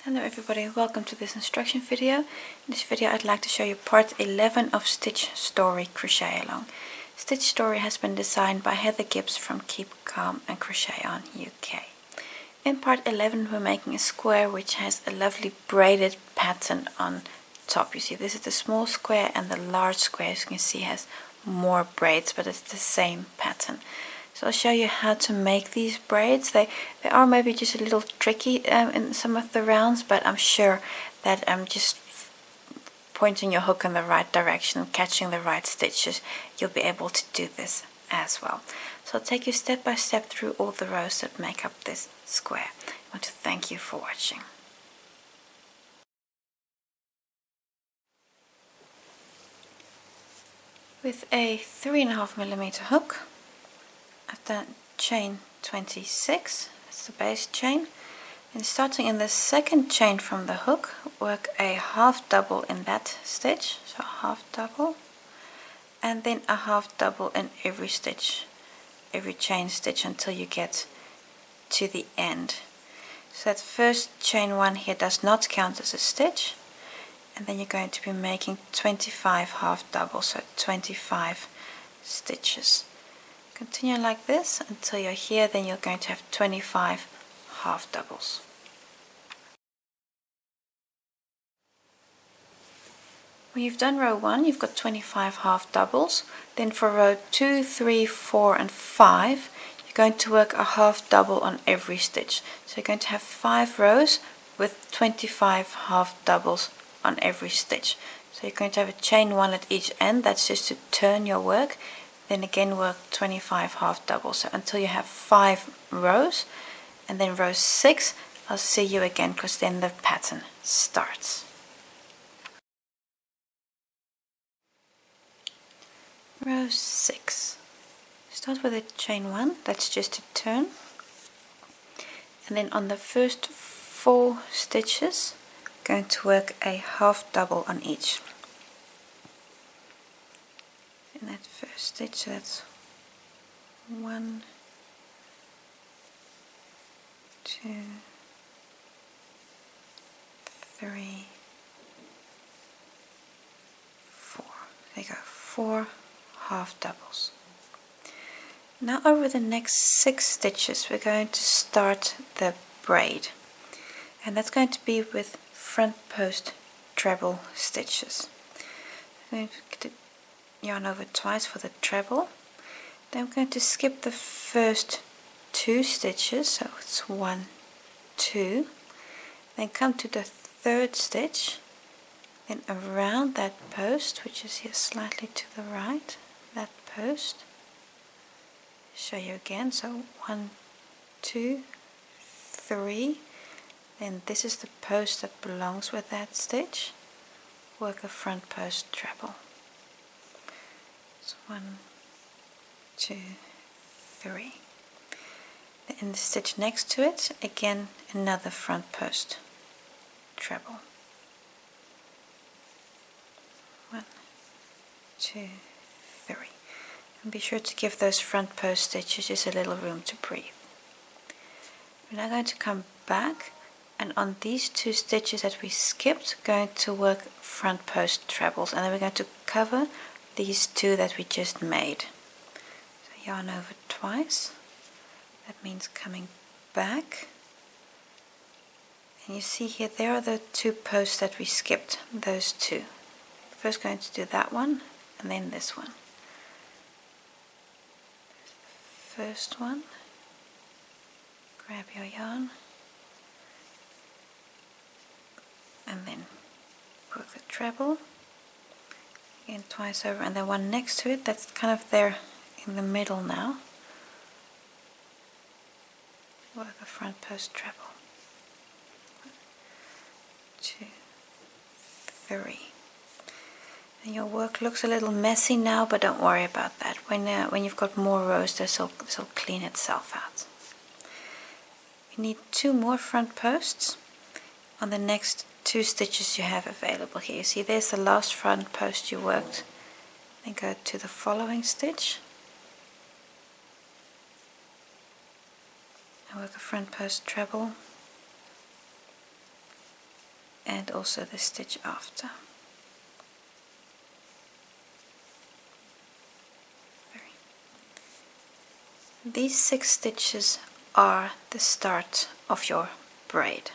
Hello everybody, welcome to this instruction video. In this video I'd like to show you part 11 of Stitch Story Crochet Along. Stitch Story has been designed by Heather Gibbs from Keep Calm and Crochet On UK. In part 11 we're making a square which has a lovely braided pattern on top. You see this is the small square and the large square, as you can see, has more braids, but it's the same pattern. So I'll show you how to make these braids. They are maybe just a little tricky in some of the rounds, but I'm sure that just pointing your hook in the right direction and catching the right stitches, you'll be able to do this as well. So I'll take you step by step through all the rows that make up this square. I want to thank you for watching. With a 3.5mm hook, I've done chain 26, that's the base chain, and starting in the second chain from the hook, work a half double in that stitch, so half double, and then a half double in every stitch, every chain stitch until you get to the end. So that first chain one here does not count as a stitch, and then you're going to be making 25 half doubles, so 25 stitches. Continue like this until you're here, then you're going to have 25 half doubles. When you've done row 1, you've got 25 half doubles. Then for row 2, 3, 4 and 5, you're going to work a half double on every stitch. So you're going to have 5 rows with 25 half doubles on every stitch. So you're going to have a chain 1 at each end, that's just to turn your work. Then again work 25 half doubles, so until you have 5 rows, and then row 6 I'll see you again, because then the pattern starts. Row 6, start with a chain 1, that's just to turn, and then on the first 4 stitches going to work a half double on each. In that first stitch, so that's 1, 2, 3, 4. There you go, 4 half doubles. Now over the next 6 stitches we're going to start the braid, and that's going to be with front post treble stitches. I'm going to get the yarn over twice for the treble. Then I'm going to skip the first 2 stitches, so it's 1, 2, then come to the 3rd stitch, then around that post, which is here slightly to the right, that post, show you again, so 1, 2, 3, then this is the post that belongs with that stitch, work a front post treble. 1, 2, 3. In the stitch next to it, again another front post treble. 1, 2, 3. And be sure to give those front post stitches just a little room to breathe. We're now going to come back, and on these 2 stitches that we skipped, going to work front post trebles, and then we're going to cover these 2 that we just made. So yarn over twice, that means coming back, and you see here there are the 2 posts that we skipped, those 2. First going to do that one and then this one. First one, grab your yarn and then work the treble. Again twice over, and then one next to it that's kind of there in the middle now. Work a front post treble. 1, 2, 3. And your work looks a little messy now, but don't worry about that. When you've got more rows, this will clean itself out. You need 2 more front posts on the next 2 stitches you have available here. You see there's the last front post you worked. Then go to the following stitch and work a front post treble, and also the stitch after. These 6 stitches are the start of your braid.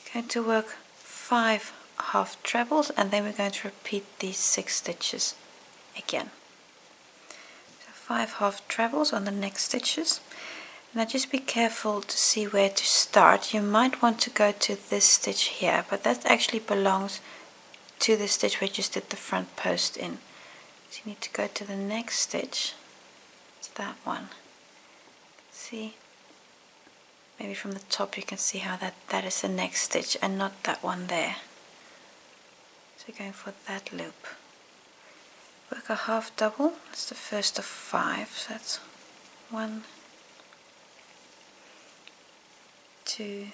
You're going to work 5 half trebles, and then we're going to repeat these 6 stitches again. So 5 half trebles on the next stitches. Now just be careful to see where to start. You might want to go to this stitch here, but that actually belongs to the stitch where you just did the front post in. So you need to go to the next stitch. It's that one. See? Maybe from the top you can see how that is the next stitch and not that one there. So we're going for that loop. Work a half double. That's the first of 5. So that's 1, 2,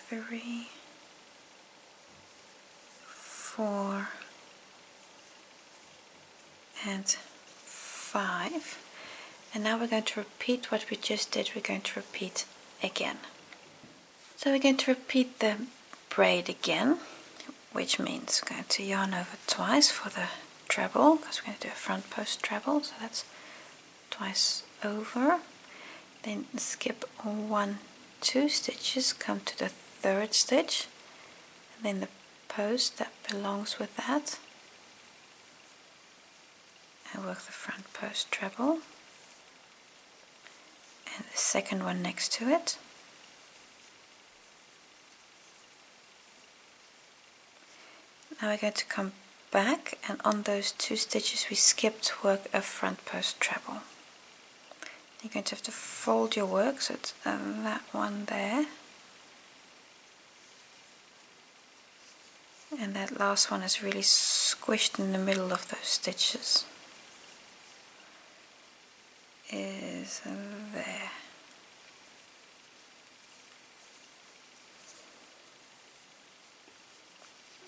3, 4, and 5. And now we're going to repeat what we just did. We're going to repeat again. So we're going to repeat the braid again, which means we're going to yarn over twice for the treble, because we're going to do a front post treble. So that's twice over. Then skip 1, 2 stitches, come to the 3rd stitch, and then the post that belongs with that, and work the front post treble, and the second one next to it. Now we're going to come back, and on those 2 stitches we skipped, work a front post treble. You're going to have to fold your work, so it's that one there, and that last one is really squished in the middle of those stitches. Is there.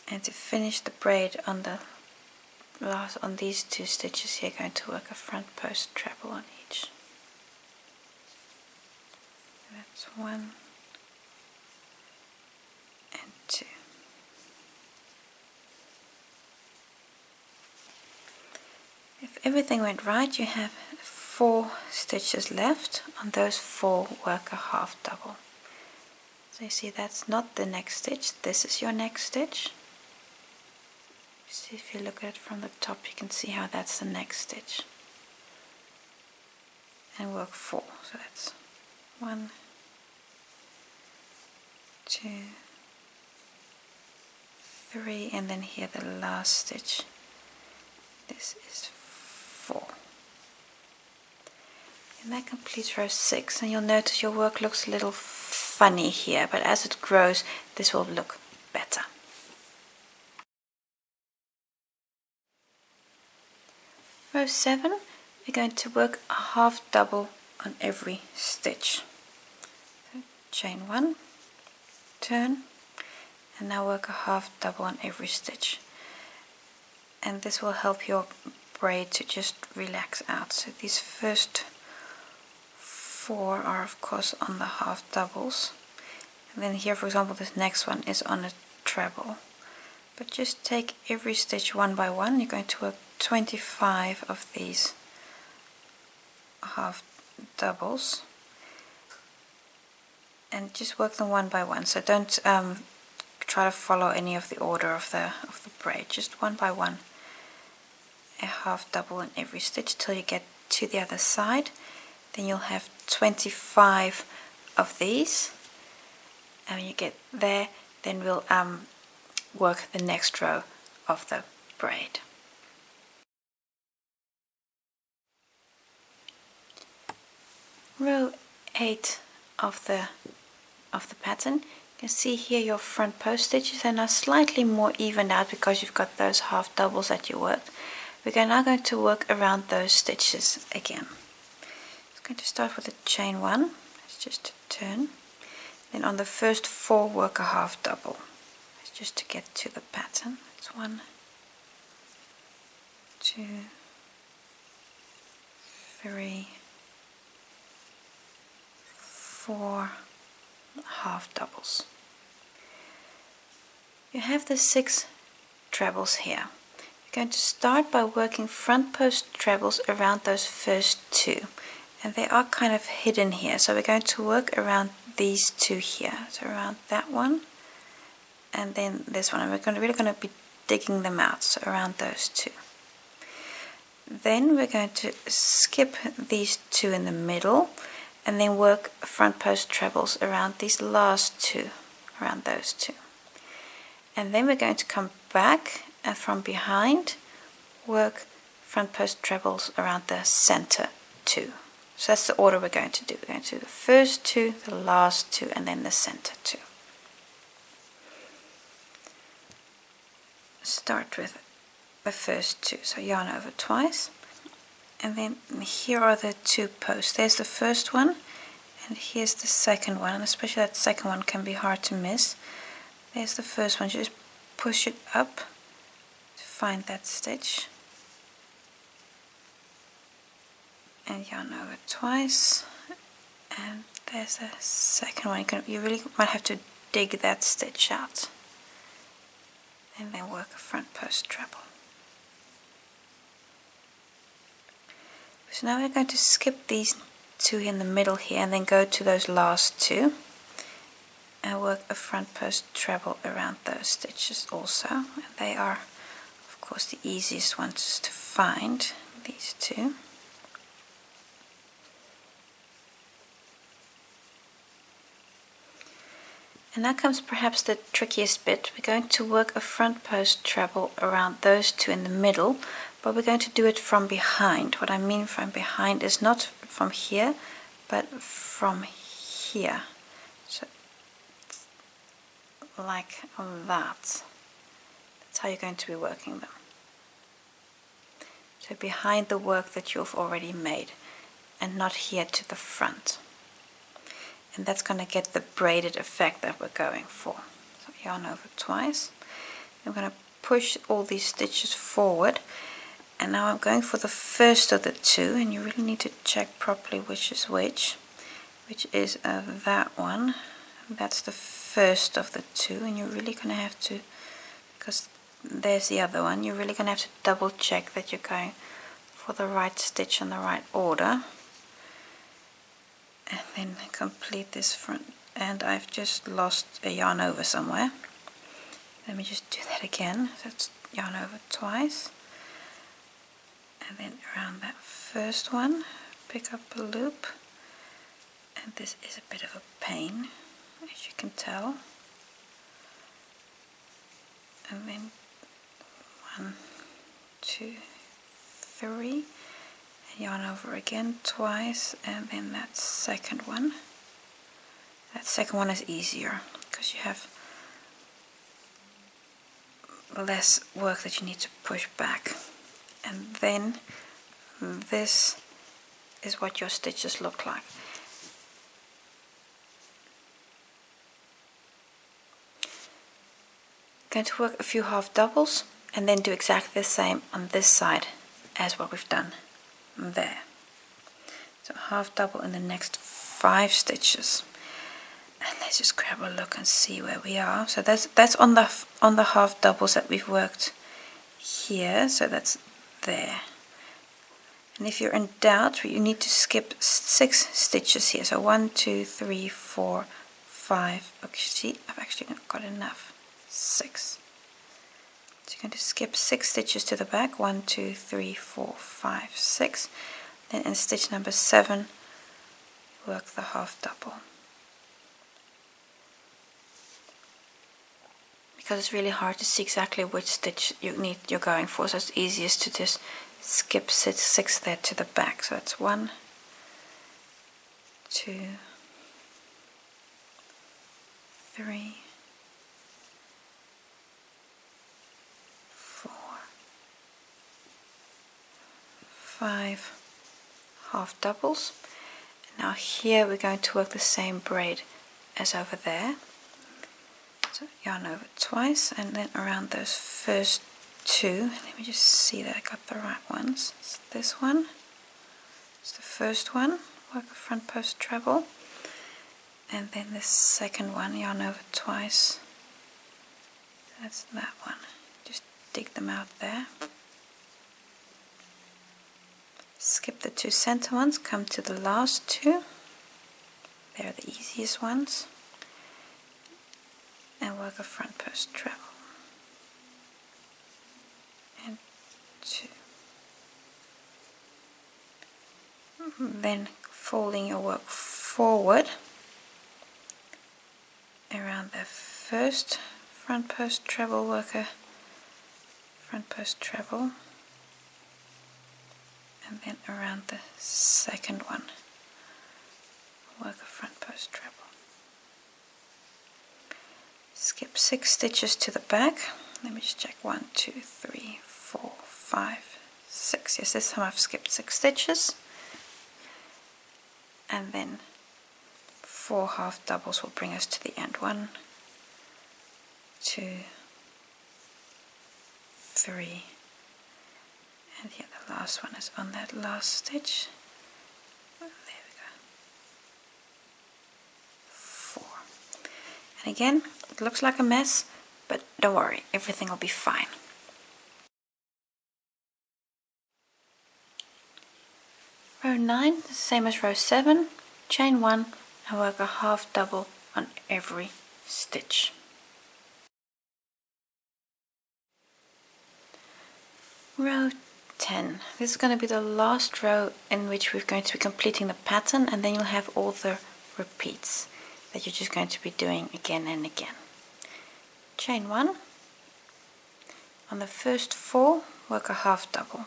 And to finish the braid on these 2 stitches, you're going to work a front post treble on each. That's 1 and 2. If everything went right, you have 4 stitches left. On those 4, work a half double. So you see that's not the next stitch, this is your next stitch. See, if you look at it from the top, you can see how that's the next stitch. And work 4, so that's 1, 2, 3, and then here the last stitch. This is 4. And that completes row 6, and you'll notice your work looks a little funny here, but as it grows this will look better. Row 7, we're going to work a half double on every stitch. So chain 1, turn, and now work a half double on every stitch. And this will help your braid to just relax out. So these first 4 are of course on the half doubles. And then here, for example, this next one is on a treble. But just take every stitch one by one. You're going to work 25 of these half doubles, and just work them one by one. So don't try to follow any of the order of the braid. Just one by one, a half double in every stitch till you get to the other side. Then you'll have 25 of these, and when you get there, then we'll work the next row of the braid. Row 8 of the pattern. You can see here your front post stitches are now slightly more evened out because you've got those half doubles that you worked. We're now going to work around those stitches again. I'm going to start with a chain 1. It's just a turn. Then on the first 4, work a half double. It's just to get to the pattern. It's 1, 2, 3, 4, half doubles. You have the 6 trebles here. You're going to start by working front post trebles around those first 2, and they are kind of hidden here, so we're going to work around these 2 here, so around that one and then this one, and we're really going to be digging them out, so around those 2. Then we're going to skip these 2 in the middle and then work front post trebles around these last 2, around those 2. And then we're going to come back and from behind work front post trebles around the center 2. So that's the order we're going to do. We're going to do the first 2, the last 2, and then the center 2. Start with the first 2, so yarn over twice, and then here are the 2 posts. There's the first one and here's the second one, and especially that second one can be hard to miss. There's the first one, just push it up to find that stitch and yarn over twice, and there's the second one. You really might have to dig that stitch out and then work a front post treble. So now we're going to skip these 2 in the middle here and then go to those last 2 and work a front post treble around those stitches also. And they are of course the easiest ones to find, these 2. And now comes perhaps the trickiest bit. We're going to work a front post treble around those 2 in the middle, but we're going to do it from behind. What I mean from behind is not from here, but from here. So like that. That's how you're going to be working them. So behind the work that you've already made, and not here to the front. And that's going to get the braided effect that we're going for. So yarn over twice. I'm going to push all these stitches forward, and now I'm going for the first of the 2, and you really need to check properly which is which is that one. That's the first of the 2, and you're really going to have to, because there's the other one, you're really going to have to double check that you're going for the right stitch in the right order. And then complete this front, and I've just lost a yarn over somewhere. Let me just do that again. So it's yarn over twice, and then around that first one pick up a loop, and this is a bit of a pain, as you can tell. And then 1, 2, 3. Yarn over again twice, and then that second one. That second one is easier because you have less work that you need to push back. And then this is what your stitches look like. Going to work a few half doubles and then do exactly the same on this side as what we've done there. So half double in the next 5 stitches, and let's just grab a look and see where we are. So that's on the half doubles that we've worked here, so that's there. And if you're in doubt, you need to skip 6 stitches here. So 1, 2, 3, 4, 5. Okay, see, I've actually not got enough. 6. So you're going to skip 6 stitches to the back. 1, 2, 3, 4, 5, 6. Then in stitch number 7, work the half double. Because it's really hard to see exactly which stitch you're going for, so it's easiest to just skip 6 there to the back. So that's 1, 2, 3, 4, 5 half doubles. And now here we're going to work the same braid as over there. So yarn over twice, and then around those first 2, let me just see that I got the right ones. It's this one, it's the first one, work a front post treble, and then the second one, yarn over twice. That's that one. Just dig them out there. Skip the 2 center ones, come to the last 2. They're the easiest ones. And work a front post treble. And 2. Then folding your work forward around the first front post treble, work a front post treble, and then around the second one work a front post treble. Skip 6 stitches to the back. Let me just check. 1, 2, 3, 4, 5, 6. Yes, this time I've skipped 6 stitches. And then 4 half doubles will bring us to the end. 1, 2, 3, and here the last one is on that last stitch. There we go. 4. And again, it looks like a mess, but don't worry, everything will be fine. Row 9, the same as row 7, chain 1 and work a half double on every stitch. Row 10. This is going to be the last row in which we're going to be completing the pattern, and then you'll have all the repeats that you're just going to be doing again and again. Chain 1. On the first 4, work a half double.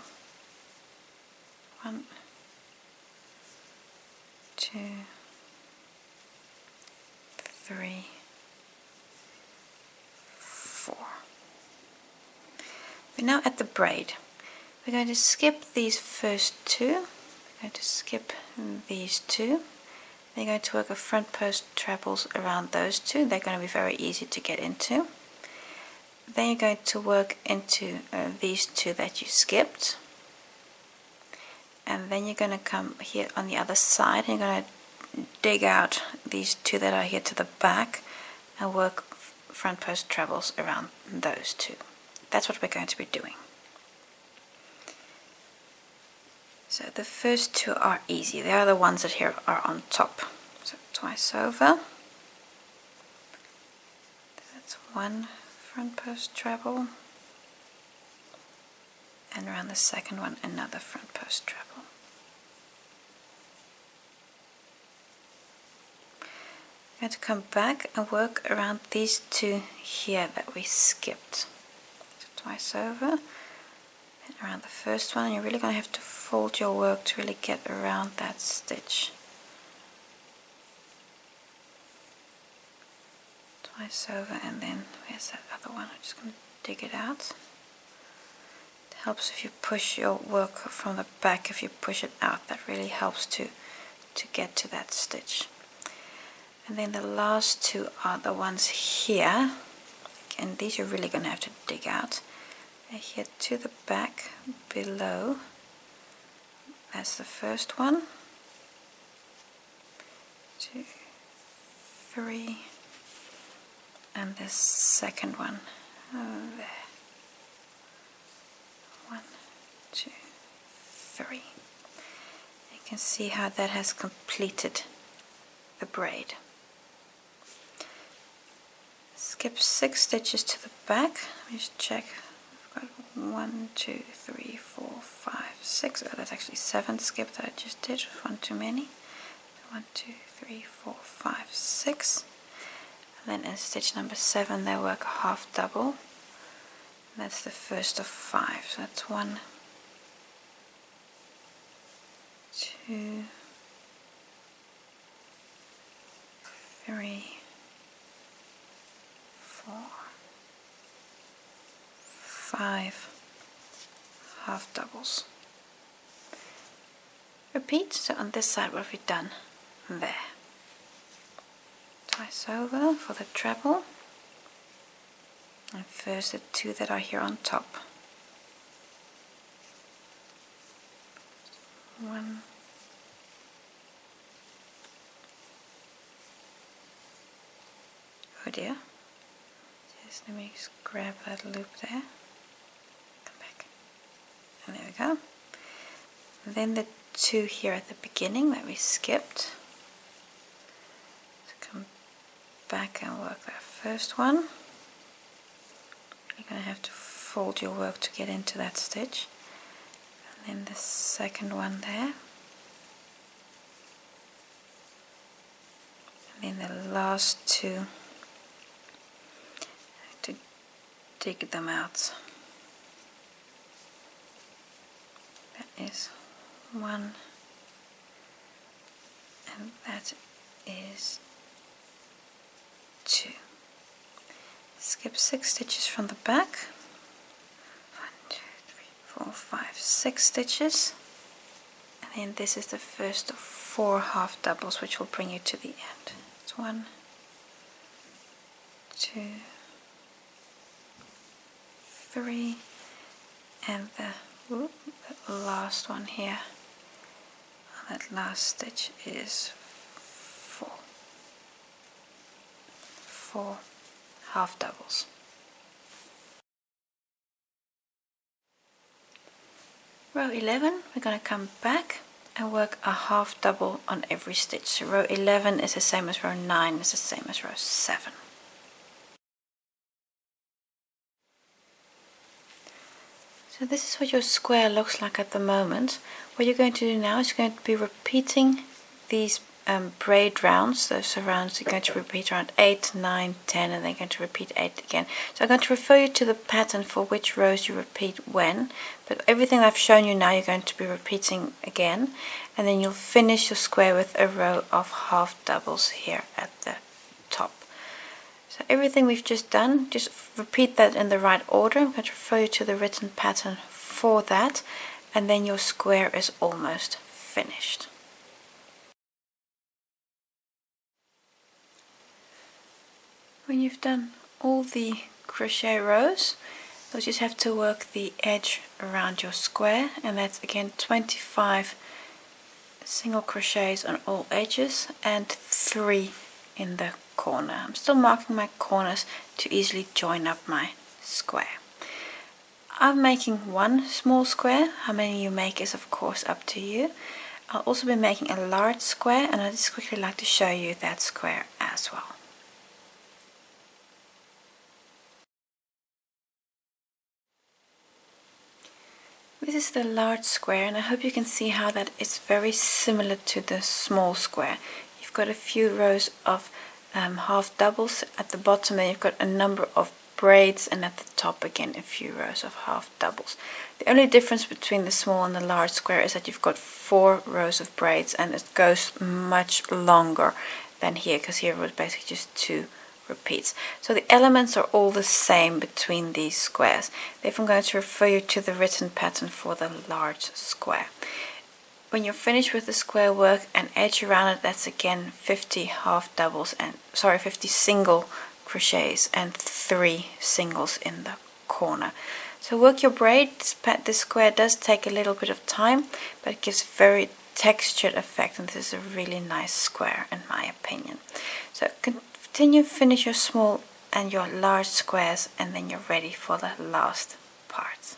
1, 2, 3, 4. We're now at the braid. We're going to skip these first 2. We're going to skip these 2. Then you're going to work a front post trebles around those 2. They're going to be very easy to get into. Then you're going to work into these 2 that you skipped. And then you're going to come here on the other side and you're going to dig out these 2 that are here to the back and work front post trebles around those 2. That's what we're going to be doing. So the first 2 are easy. They are the ones that here are on top. So twice over. That's 1 front post treble. And around the second one, another front post treble. I'm going to come back and work around these 2 here that we skipped. So twice over, and around the first one. You're really going to have to fold your work to really get around that stitch. Twice over, and then where's that other one? I'm just going to dig it out. It helps if you push your work from the back. If you push it out, that really helps to get to that stitch. And then the last 2 are the ones here. Again, these you're really going to have to dig out. They're here to the back below. That's the first one. 2, 3, and the second one there. 1, 2, 3. You can see how that has completed the braid. Skip 6 stitches to the back. Let me just check. I've got 1, 2, 3, 4, 5, 6. Oh, that's actually 7 skip that I just did. 1 too many. 1, 2, 3, 4, 5, 6. And then in stitch number 7, they work a half double. And that's the first of 5. So that's 1, 2, 3, 4, 5 half doubles. Repeat. So on this side, what have we done? There. Twice over for the treble. And first the 2 that are here on top. 1, dear. Just let me just grab that loop there. Come back. And there we go. And then the two here at the beginning that we skipped. So come back and work that first one. You're going to have to fold your work to get into that stitch. And then the second one there. And then the last two, to dig them out. That is one, and that is two. Skip 6 stitches from the back. 1, 2, 3, 4, 5, 6 stitches. And then this is the first of 4 half doubles, which will bring you to the end. It's 1, 2, 3, and the last one here, that last stitch is 4. 4 half doubles. Row 11, we're going to come back and work a half double on every stitch. So row 11 is the same as row 9, is the same as row 7. So this is what your square looks like at the moment. What you're going to do now is you're going to be repeating these braid rounds. Those rounds you're going to repeat around 8, 9, 10, and then you're going to repeat 8 again. So I'm going to refer you to the pattern for which rows you repeat when, but everything I've shown you now you're going to be repeating again, and then you'll finish your square with a row of half doubles here at the top. So everything we've just done, just repeat that in the right order. I'm going to refer you to the written pattern for that, and then your square is almost finished. When you've done all the crochet rows, you'll just have to work the edge around your square, and that's again 25 single crochets on all edges and 3 in the corner. I'm still marking my corners to easily join up my square. I'm making one small square. How many you make is of course up to you. I'll also be making a large square, and I'd just quickly like to show you that square as well. This is the large square, and I hope you can see how that is very similar to the small square. You've got a few rows of half doubles at the bottom, and you've got a number of braids, and at the top again a few rows of half doubles. The only difference between the small and the large square is that you've got 4 rows of braids, and it goes much longer than here, because here it was basically just 2 repeats. So the elements are all the same between these squares. Therefore I'm going to refer you to the written pattern for the large square. When you're finished with the square work and edge around it, that's again 50 half doubles and 50 single crochets and 3 singles in the corner. So work your braid. This square does take a little bit of time, but it gives very textured effect, and this is a really nice square in my opinion. So continue, finish your small and your large squares, and then you're ready for the last part.